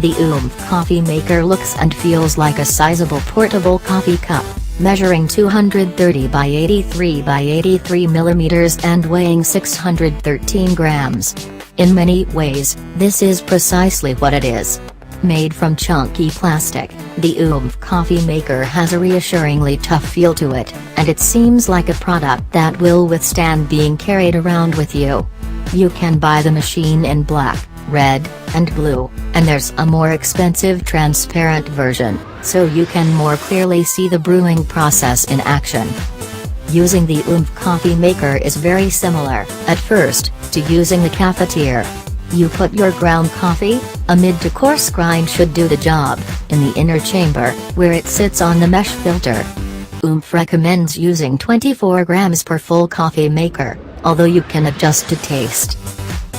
The Oomph Coffee Maker looks and feels like a sizable portable coffee cup, measuring 230 by 83 by 83 millimeters and weighing 613 grams. In many ways, this is precisely what it is. Made from chunky plastic, the Oomph Coffee Maker has a reassuringly tough feel to it, and it seems like a product that will withstand being carried around with you. You can buy the machine in black, red, and blue, and there's a more expensive transparent version, so you can more clearly see the brewing process in action. Using the Oomph Coffee Maker is very similar, at first, to using the cafetiere. You put your ground coffee, a mid-to-coarse grind should do the job, in the inner chamber, where it sits on the mesh filter. Oomph recommends using 24 grams per full coffee maker, although you can adjust to taste.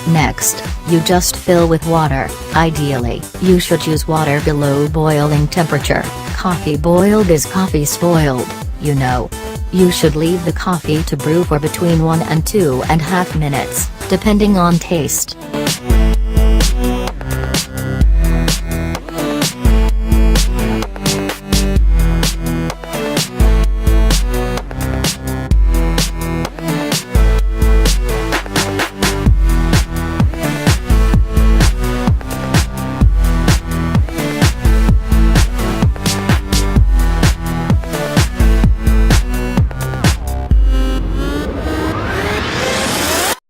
Next, you just fill with water. Ideally, you should use water below boiling temperature. Coffee boiled is coffee spoiled, you know. You should leave the coffee to brew for between 1 and 2.5 minutes, depending on taste.